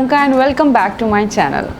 Priyanka and welcome back to my channel.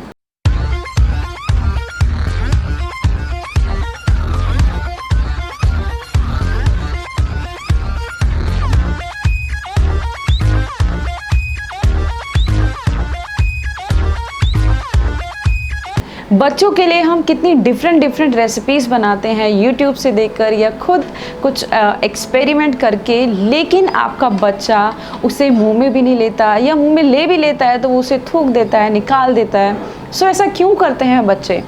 बच्चों के लिए हम कितनी डिफरेंट रेसिपीज़ बनाते हैं यूट्यूब से देखकर या खुद कुछ एक्सपेरिमेंट करके, लेकिन आपका बच्चा उसे मुंह में भी नहीं लेता या मुंह में ले भी लेता है तो वो उसे थूक देता है, निकाल देता है। सो ऐसा क्यों करते हैं बच्चे?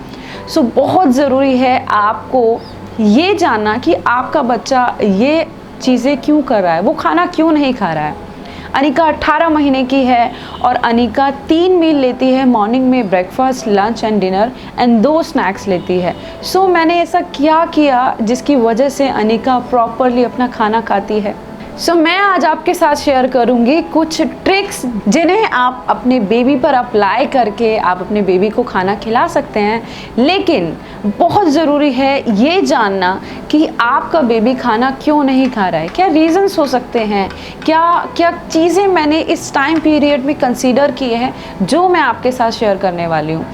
सो बहुत ज़रूरी है आपको ये जानना कि आपका बच्चा ये चीज़ें क्यों कर रहा है, वो खाना क्यों नहीं खा रहा है। अनिका 18 महीने की है और अनिका 3 मील लेती है, मॉर्निंग में breakfast, lunch and dinner and 2 snacks लेती है। सो मैंने ऐसा क्या किया जिसकी वजह से अनिका प्रॉपरली अपना खाना खाती है। सो मैं आज आपके साथ शेयर करूंगी कुछ ट्रिक्स जिन्हें आप अपने बेबी पर अप्लाई करके आप अपने बेबी को खाना खिला सकते हैं। लेकिन बहुत ज़रूरी है ये जानना कि आपका बेबी खाना क्यों नहीं खा रहा है, क्या रीज़न्स हो सकते हैं, क्या चीज़ें मैंने इस टाइम पीरियड में कंसीडर किए हैं जो मैं आपके साथ शेयर करने वाली हूँ।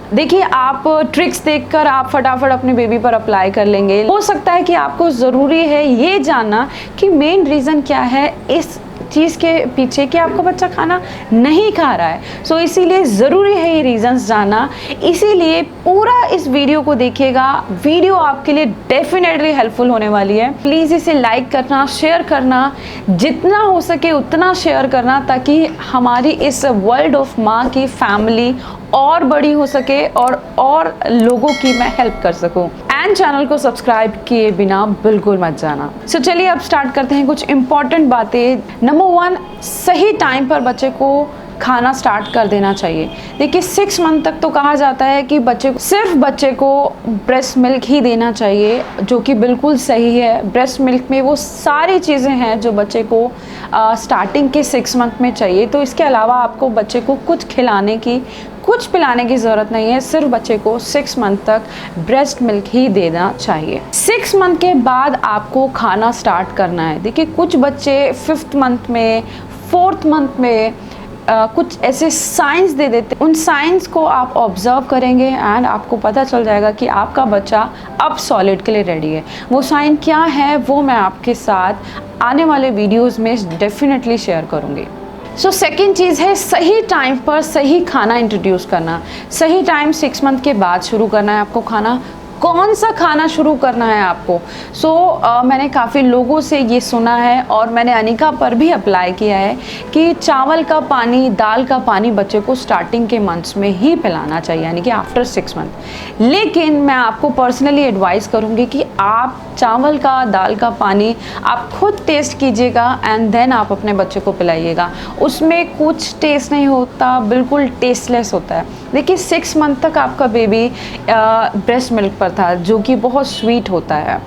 देखिए, आप ट्रिक्स देखकर आप फटाफट अपने बेबी पर अप्लाई कर लेंगे। हो सकता है कि आपको ज़रूरी है ये जानना कि मेन रीज़न क्या है इस चीज़ के पीछे कि आपका बच्चा खाना नहीं खा रहा है। सो इसीलिए ज़रूरी है ये रीज़न्स जानना। इसीलिए पूरा इस वीडियो को देखिएगा, वीडियो आपके लिए डेफिनेटली हेल्पफुल होने वाली है। प्लीज़ इसे लाइक करना, शेयर करना, जितना हो सके उतना शेयर करना, ताकि हमारी इस वर्ल्ड ऑफ माँ की फैमिली और बड़ी हो सके और लोगों की मैं हेल्प कर सकूं। एंड चैनल को सब्सक्राइब किए बिना बिल्कुल मत जाना। सो चलिए अब स्टार्ट करते हैं कुछ इंपॉर्टेंट बातें। नंबर 1, सही टाइम पर बच्चे को खाना स्टार्ट कर देना चाहिए। देखिए, 6 मंथ तक तो कहा जाता है कि सिर्फ बच्चे को ब्रेस्ट मिल्क ही देना चाहिए, जो कि बिल्कुल सही है। ब्रेस्ट मिल्क में वो सारी चीज़ें हैं जो बच्चे को स्टार्टिंग के 6 मंथ में चाहिए। तो इसके अलावा आपको बच्चे को कुछ पिलाने की ज़रूरत नहीं है। सिर्फ बच्चे को 6 मंथ तक ब्रेस्ट मिल्क ही देना चाहिए। 6 मंथ के बाद आपको खाना स्टार्ट करना है। देखिए, कुछ बच्चे 5th मंथ में, 4th मंथ में कुछ ऐसे साइंस दे देते। उन साइंस को आप ऑब्जर्व करेंगे एंड आपको पता चल जाएगा कि आपका बच्चा अब सॉलिड के लिए रेडी है। वो साइन क्या है वो मैं आपके साथ आने वाले वीडियोस में डेफिनेटली शेयर करूँगी। सो सेकेंड चीज़ है सही टाइम पर सही खाना इंट्रोड्यूस करना। सही टाइम 6 मंथ के बाद शुरू करना है आपको खाना। कौन सा खाना शुरू करना है आपको? मैंने काफ़ी लोगों से ये सुना है और मैंने अनिका पर भी अप्लाई किया है कि चावल का पानी, दाल का पानी बच्चे को स्टार्टिंग के मंथ्स में ही पिलाना चाहिए, यानी कि आफ्टर 6 मंथ। लेकिन मैं आपको पर्सनली एडवाइस करूँगी कि आप चावल का, दाल का पानी आप खुद टेस्ट कीजिएगा एंड देन आप अपने बच्चे को पिलाइएगा। उसमें कुछ टेस्ट नहीं होता, बिल्कुल टेस्टलेस होता है। देखिए, 6 मंथ तक आपका बेबी ब्रेस्ट मिल्क पर था, जो कि बहुत स्वीट होता है।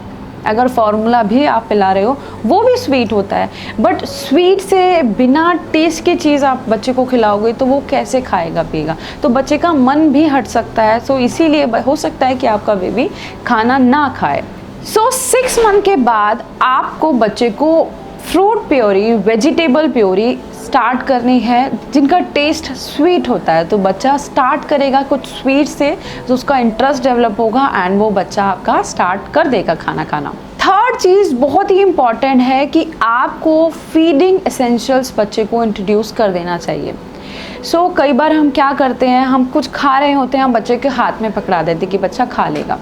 अगर फार्मूला भी आप पिला रहे हो वो भी स्वीट होता है, बट स्वीट से बिना टेस्ट की चीज़ आप बच्चे को खिलाओगे तो वो कैसे खाएगा पिएगा? तो बच्चे का मन भी हट सकता है। सो इसीलिए हो सकता है कि आपका बेबी खाना ना खाए। 6 मंथ के बाद आपको बच्चे को fruit puree, vegetable puree start करनी है, जिनका टेस्ट स्वीट होता है। तो बच्चा स्टार्ट करेगा कुछ स्वीट से, तो उसका इंटरेस्ट डेवलप होगा एंड वो बच्चा आपका स्टार्ट कर देगा खाना खाना। थर्ड चीज़ बहुत ही इम्पॉर्टेंट है कि आपको फीडिंग एसेंशियल्स बच्चे को इंट्रोड्यूस कर देना चाहिए। कई बार हम क्या करते हैं, हम कुछ खा रहे होते हैं, हम बच्चे के हाथ में पकड़ा देते कि बच्चा खा लेगा।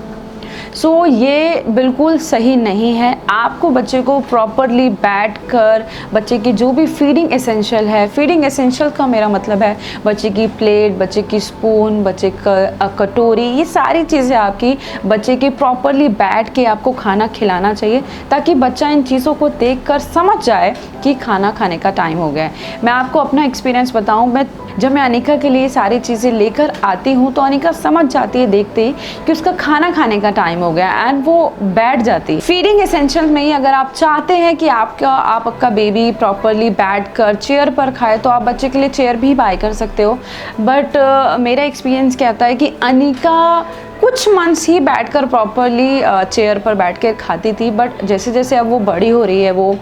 ये बिल्कुल सही नहीं है। आपको बच्चे को प्रॉपरली बैठकर बच्चे की जो भी फीडिंग एसेंशियल है, फीडिंग एसेंशियल का मेरा मतलब है बच्चे की प्लेट, बच्चे की स्पून, बच्चे का कटोरी, ये सारी चीज़ें आपकी बच्चे की प्रॉपरली बैठ के आपको खाना खिलाना चाहिए, ताकि बच्चा इन चीज़ों को देखकर समझ जाए कि खाना खाने का टाइम हो गया है। मैं आपको अपना एक्सपीरियंस बताऊँ, जब मैं अनिका के लिए सारी चीज़ें लेकर आती हूँ तो अनिका समझ जाती है देखते ही कि उसका खाना खाने का टाइम हो गया एंड वो बैठ जाती है। फीडिंग एसेंशियल में ही अगर आप चाहते हैं कि आपका बेबी प्रॉपरली बैठकर चेयर पर खाए तो आप बच्चे के लिए चेयर भी बाय कर सकते हो। बट मेरा एक्सपीरियंस कहता है कि अनिका कुछ मंथ्स ही बैठकर प्रॉपरली चेयर पर बैठ कर खाती थी, बट जैसे जैसे अब वो बड़ी हो रही है, वो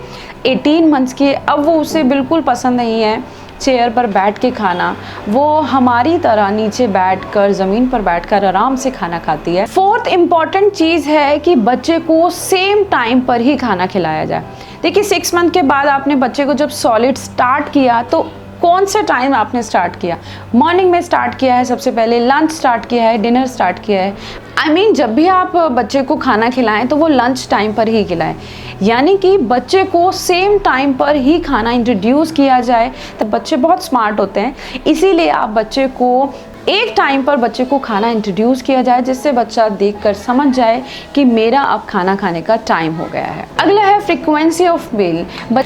18 मंथ्स की, अब वो उसे बिल्कुल पसंद नहीं है चेयर पर बैठ के खाना, वो हमारी तरह नीचे बैठकर ज़मीन पर बैठकर आराम से खाना खाती है। फोर्थ इम्पॉर्टेंट चीज़ है कि बच्चे को सेम टाइम पर ही खाना खिलाया जाए। देखिए 6 मंथ के बाद आपने बच्चे को जब सॉलिड स्टार्ट किया तो कौन से टाइम आपने स्टार्ट किया? मॉर्निंग में स्टार्ट किया है, सबसे पहले लंच स्टार्ट किया है, डिनर स्टार्ट किया है। I mean, जब भी आप बच्चे को खाना खिलाएं तो वो लंच टाइम पर ही खिलाएं, यानी कि बच्चे को सेम टाइम पर ही खाना इंट्रोड्यूस किया जाए। तब बच्चे बहुत स्मार्ट होते हैं, इसीलिए आप बच्चे को एक टाइम पर बच्चे को खाना इंट्रोड्यूस किया जाए, जिससे बच्चा देखकर समझ जाए कि मेरा अब खाना खाने का टाइम हो गया है। अगला है फ्रीक्वेंसी ऑफ मील।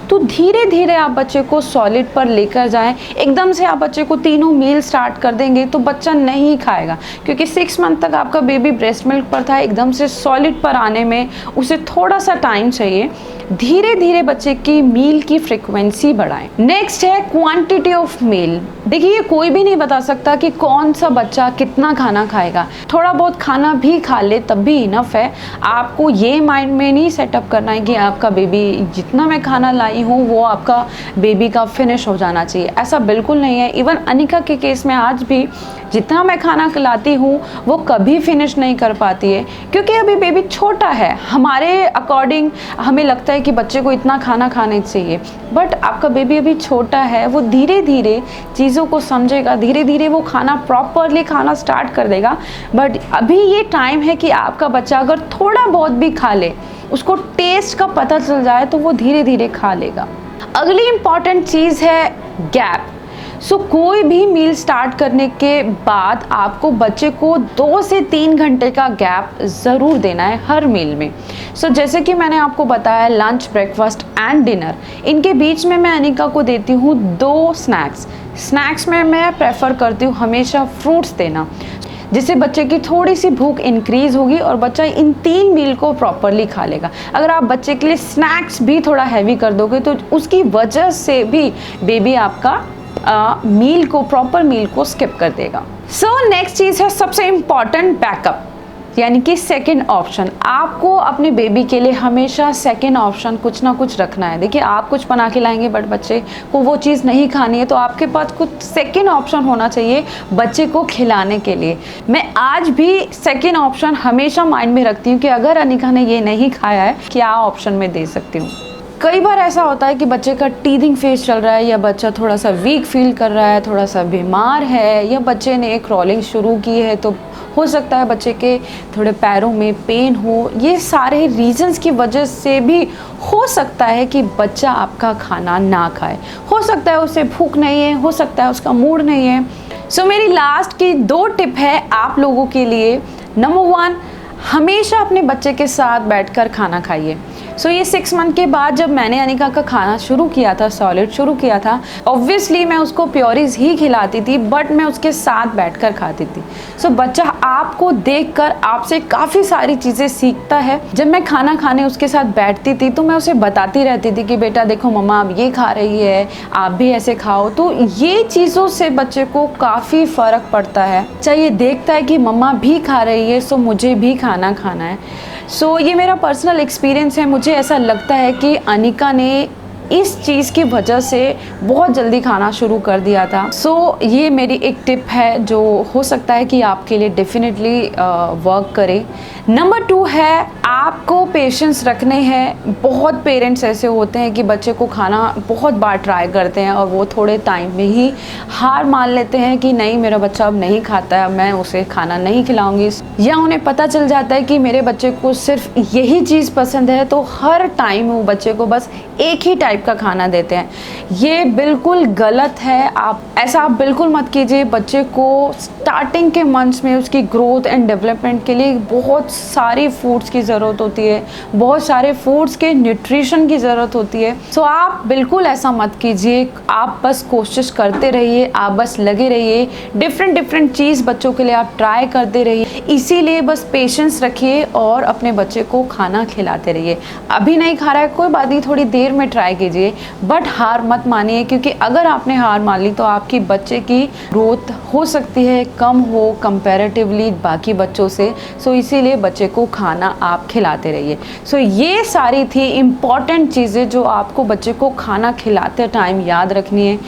तो धीरे धीरे आप बच्चे को सॉलिड पर लेकर जाएं। एकदम से आप बच्चे को तीनों मील स्टार्ट कर देंगे तो बच्चा नहीं खाएगा, क्योंकि 6 मंथ तक आपका बेबी ब्रेस्ट मिल्क पर था। एकदम से सॉलिड पर आने में उसे थोड़ा सा टाइम चाहिए। धीरे धीरे बच्चे की मील की फ्रीक्वेंसी बढ़ाएं। नेक्स्ट है क्वांटिटी ऑफ मील। देखिए कोई भी नहीं बता सकता कि कौन सा बच्चा कितना खाना खाएगा। थोड़ा बहुत खाना भी खा ले तब भी इनफ है। आपको ये माइंड में नहीं सेटअप करना है कि आपका बेबी जितना मैं खाना लाई हूँ वो आपका बेबी का फिनिश हो जाना चाहिए, ऐसा बिल्कुल नहीं है। इवन अनिका के केस में आज भी जितना मैं खाना खिलाती हूँ वो कभी फिनिश नहीं कर पाती है, क्योंकि अभी बेबी छोटा है। हमारे अकॉर्डिंग हमें लगता है कि बच्चे को इतना खाना खाना चाहिए, बट आपका बेबी अभी छोटा है, वो धीरे धीरे चीज़ों को समझेगा, धीरे धीरे वो खाना प्रॉपरली खाना स्टार्ट कर देगा। बट अभी ये टाइम है कि आपका बच्चा अगर थोड़ा बहुत भी खा ले, उसको टेस्ट का पता चल जाए तो वो धीरे धीरे खा लेगा। अगली इम्पॉर्टेंट चीज़ है गैप। कोई भी मील स्टार्ट करने के बाद आपको बच्चे को 2 से 3 घंटे का गैप ज़रूर देना है हर मील में। जैसे कि मैंने आपको बताया लंच, ब्रेकफास्ट एंड डिनर, इनके बीच में मैं अनिका को देती हूँ 2 स्नैक्स में मैं प्रेफर करती हूँ हमेशा फ्रूट्स देना, जिससे बच्चे की थोड़ी सी भूख इंक्रीज होगी और बच्चा इन 3 मील को प्रॉपरली खा लेगा। अगर आप बच्चे के लिए स्नैक्स भी थोड़ा हैवी कर दोगे तो उसकी वजह से भी बेबी आपका मील को, प्रॉपर मील को स्किप कर देगा। नेक्स्ट चीज़ है सबसे इम्पॉर्टेंट, बैकअप, यानी कि सेकेंड ऑप्शन। आपको अपने बेबी के लिए हमेशा सेकेंड ऑप्शन कुछ ना कुछ रखना है। देखिए आप कुछ बना के लाएंगे बट बच्चे को वो चीज़ नहीं खानी है, तो आपके पास कुछ सेकेंड ऑप्शन होना चाहिए बच्चे को खिलाने के लिए। मैं आज भी सेकेंड ऑप्शन हमेशा माइंड में रखती हूँ कि अगर अनिका ने ये नहीं खाया है, क्या ऑप्शन में दे सकती हूँ। कई बार ऐसा होता है कि बच्चे का टीथिंग फेज चल रहा है, या बच्चा थोड़ा सा वीक फील कर रहा है, थोड़ा सा बीमार है, या बच्चे ने क्रॉलिंग शुरू की है, तो हो सकता है बच्चे के थोड़े पैरों में पेन हो। ये सारे रीजंस की वजह से भी हो सकता है कि बच्चा आपका खाना ना खाए। हो सकता है उसे भूख नहीं है, हो सकता है उसका मूड नहीं है। मेरी लास्ट की 2 टिप है आप लोगों के लिए। नंबर 1, हमेशा अपने बच्चे के साथ बैठकर खाना खाइए। ये 6 मंथ के बाद जब मैंने अनिका का खाना शुरू किया था, सॉलिड शुरू किया था, ऑब्वियसली मैं उसको प्योरीज ही खिलाती थी, बट मैं उसके साथ बैठकर खाती थी। बच्चा आपको देखकर आपसे काफ़ी सारी चीज़ें सीखता है। जब मैं खाना खाने उसके साथ बैठती थी तो मैं उसे बताती रहती थी कि बेटा देखो मम्मा अब ये खा रही है, आप भी ऐसे खाओ। तो ये चीज़ों से बच्चे को काफ़ी फ़र्क पड़ता है। ये देखता है कि मम्मा भी खा रही है, मुझे भी खाना खाना है। ये मेरा पर्सनल एक्सपीरियंस है। मुझे ऐसा लगता है कि अनिका ने इस चीज़ की वजह से बहुत जल्दी खाना शुरू कर दिया था। ये मेरी एक टिप है जो हो सकता है कि आपके लिए डेफिनेटली वर्क करे। नंबर 2 है आपको पेशेंस रखने हैं। बहुत पेरेंट्स ऐसे होते हैं कि बच्चे को खाना बहुत बार ट्राई करते हैं और वो थोड़े टाइम में ही हार मान लेते हैं कि नहीं मेरा बच्चा अब नहीं खाता है, मैं उसे खाना नहीं खिलाऊंगी। या उन्हें पता चल जाता है कि मेरे बच्चे को सिर्फ यही चीज़ पसंद है, तो हर टाइम वो बच्चे को बस एक ही टाइप का खाना देते हैं। ये बिल्कुल गलत है। आप बिल्कुल मत कीजिए। बच्चे को स्टार्टिंग के मंथ्स में उसकी ग्रोथ एंड डेवलपमेंट के लिए बहुत सारी फूड्स की ज़रूरत होती है, बहुत सारे फूड्स के न्यूट्रिशन की ज़रूरत होती है। आप बिल्कुल ऐसा मत कीजिए। आप बस कोशिश करते रहिए, आप बस लगे रहिए, डिफरेंट चीज़ बच्चों के लिए आप ट्राई करते रहिए। इसीलिए बस पेशेंस रखिए और अपने बच्चे को खाना खिलाते रहिए। अभी नहीं खा रहा है कोई बात नहीं, थोड़ी देर में ट्राई कीजिए, बट हार मत मानिए, क्योंकि अगर आपने हार मान ली तो आपकी बच्चे की ग्रोथ हो सकती है कम हो कंपैरेटिवली बाकी बच्चों से। इसीलिए बच्चे को खाना आप खिलाते रहिए। ये सारी थी इम्पॉर्टेंट चीज़ें जो आपको बच्चे को खाना खिलाते टाइम याद रखनी है।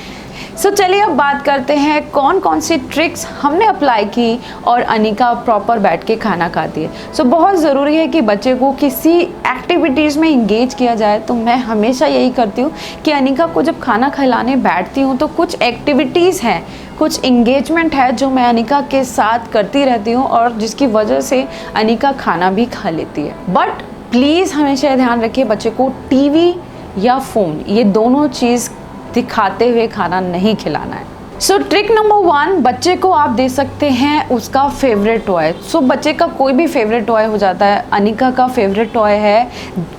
सो चलिए अब बात करते हैं कौन कौन सी ट्रिक्स हमने अप्लाई की और अनिका प्रॉपर बैठ के खाना खाती है। सो बहुत ज़रूरी है कि बच्चे को किसी एक्टिविटीज़ में इंगेज किया जाए। तो मैं हमेशा यही करती हूँ कि अनिका को जब खाना खिलाने बैठती हूँ तो कुछ एक्टिविटीज़ हैं, कुछ इंगेजमेंट है जो मैं अनिका के साथ करती रहती हूँ और जिसकी वजह से अनिका खाना भी खा लेती है। बट प्लीज़ हमेशा ध्यान रखिए बच्चे को टीवी या फ़ोन ये दोनों चीज़ दिखाते हुए खाना नहीं खिलाना है। सो ट्रिक नंबर 1, बच्चे को आप दे सकते हैं उसका फेवरेट टॉय। सो बच्चे का कोई भी फेवरेट टॉय हो जाता है। अनिका का फेवरेट टॉय है,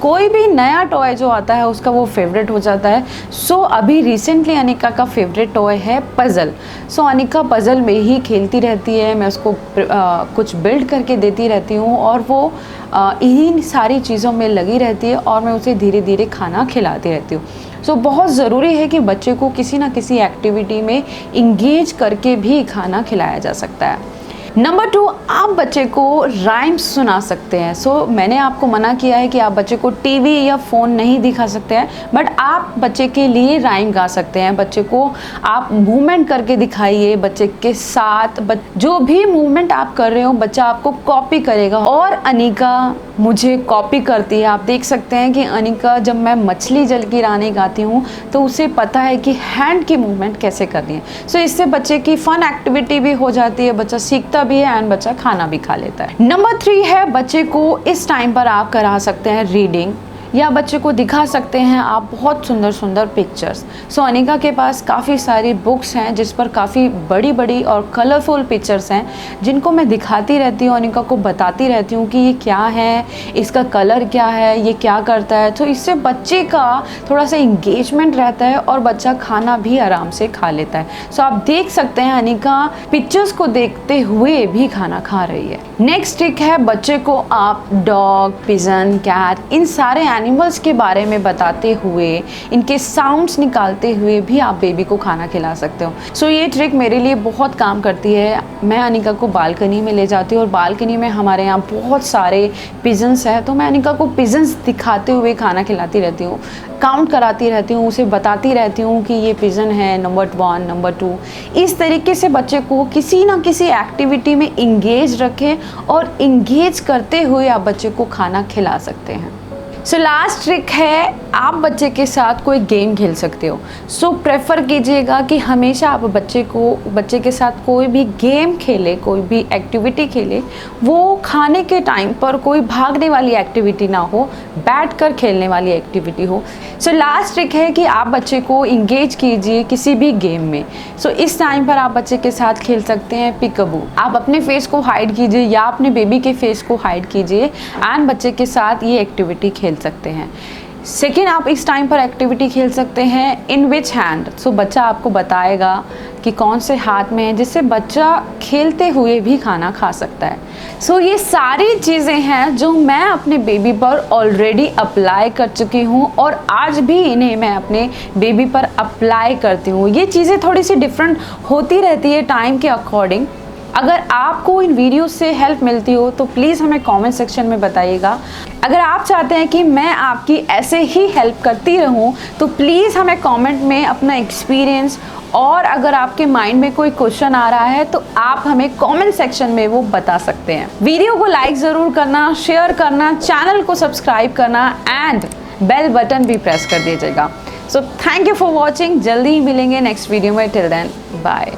कोई भी नया टॉय जो आता है उसका वो फेवरेट हो जाता है। सो अभी रिसेंटली अनिका का फेवरेट टॉय है पज़ल। सो अनिका पज़ल में ही खेलती रहती है, मैं उसको कुछ बिल्ड करके देती रहती हूँ और वो इन्हीं सारी चीज़ों में लगी रहती है और मैं उसे धीरे धीरे खाना खिलाती रहती हूँ। सो बहुत ज़रूरी है कि बच्चे को किसी ना किसी एक्टिविटी में इंगेज करके भी खाना खिलाया जा सकता है। नंबर 2, आप बच्चे को राइम्स सुना सकते हैं। सो मैंने आपको मना किया है कि आप बच्चे को टीवी या फ़ोन नहीं दिखा सकते हैं, बट आप बच्चे के लिए राइम गा सकते हैं। बच्चे को आप मूवमेंट करके दिखाइए, बच्चे के साथ जो भी मूवमेंट आप कर रहे हो बच्चा आपको कॉपी करेगा। और अनिका मुझे कॉपी करती है। आप देख सकते हैं कि अनिका जब मैं मछली जल की रानी गाती हूँ तो उसे पता है कि हैंड की मूवमेंट कैसे करनी है। सो इससे बच्चे की फ़न एक्टिविटी भी हो जाती है, बच्चा सीखता भी है एंड बच्चा खाना भी खा लेता है। नंबर 3 है, बच्चे को इस टाइम पर आप करा सकते हैं रीडिंग या बच्चे को दिखा सकते हैं आप बहुत सुंदर सुंदर पिक्चर्स। सो अनिका के पास काफ़ी सारी बुक्स हैं जिस पर काफ़ी बड़ी बड़ी और कलरफुल पिक्चर्स हैं जिनको मैं दिखाती रहती हूँ, अनिका को बताती रहती हूँ कि ये क्या है, इसका कलर क्या है, ये क्या करता है। तो इससे बच्चे का थोड़ा सा इंगेजमेंट रहता है और बच्चा खाना भी आराम से खा लेता है। सो आप देख सकते हैं अनिका पिक्चर्स को देखते हुए भी खाना खा रही है। नेक्स्ट ट्रिक है, बच्चे को आप डॉग, पिजन, कैट इन सारे एनिमल्स के बारे में बताते हुए, इनके साउंड्स निकालते हुए भी आप बेबी को खाना खिला सकते हो। सो ये ट्रिक मेरे लिए बहुत काम करती है। मैं अनिका को बालकनी में ले जाती हूँ और बालकनी में हमारे यहाँ बहुत सारे पिजन्स हैं, तो मैं अनिका को पिजन्स दिखाते हुए खाना खिलाती रहती हूँ, काउंट कराती रहती हूँ, उसे बताती रहती हूँ कि ये पिजन है नंबर 1, नंबर 2। इस तरीके से बच्चे को किसी ना किसी एक्टिविटी में इंगेज रखें और इंगेज करते हुए आप बच्चे को खाना खिला सकते हैं। सो लास्ट ट्रिक है, आप बच्चे के साथ कोई गेम खेल सकते हो। सो प्रेफर कीजिएगा कि हमेशा आप बच्चे के साथ कोई भी गेम खेले, कोई भी एक्टिविटी खेले, वो खाने के टाइम पर कोई भागने वाली एक्टिविटी ना हो, बैठकर खेलने वाली एक्टिविटी हो। सो लास्ट ट्रिक है कि आप बच्चे को इंगेज कीजिए किसी भी गेम में। सो इस टाइम पर आप बच्चे के साथ खेल सकते हैं पिकअबू। आप अपने फेस को हाइड कीजिए या अपने बेबी के फेस को हाइड कीजिए एंड बच्चे के साथ ये एक्टिविटी खेल सकते हैं। सेकेंड, आप इस टाइम पर एक्टिविटी खेल सकते हैं इन विच हैंड। सो बच्चा आपको बताएगा कि कौन से हाथ में है, जिससे बच्चा खेलते हुए भी खाना खा सकता है। सो ये सारी चीज़ें हैं जो मैं अपने बेबी पर ऑलरेडी अप्लाई कर चुकी हूँ और आज भी इन्हें मैं अपने बेबी पर अप्लाई करती हूँ। ये चीज़ें थोड़ी सी डिफरेंट होती रहती है टाइम के अकॉर्डिंग। अगर आपको इन वीडियो से हेल्प मिलती हो तो प्लीज़ हमें कमेंट सेक्शन में बताइएगा। अगर आप चाहते हैं कि मैं आपकी ऐसे ही हेल्प करती रहूं तो प्लीज़ हमें कमेंट में अपना एक्सपीरियंस, और अगर आपके माइंड में कोई क्वेश्चन आ रहा है तो आप हमें कमेंट सेक्शन में वो बता सकते हैं। वीडियो को लाइक ज़रूर करना, शेयर करना, चैनल को सब्सक्राइब करना एंड बेल बटन भी प्रेस कर दीजिएगा। So thank you for watching. जल्दी ही मिलेंगे नेक्स्ट वीडियो में। Till then bye.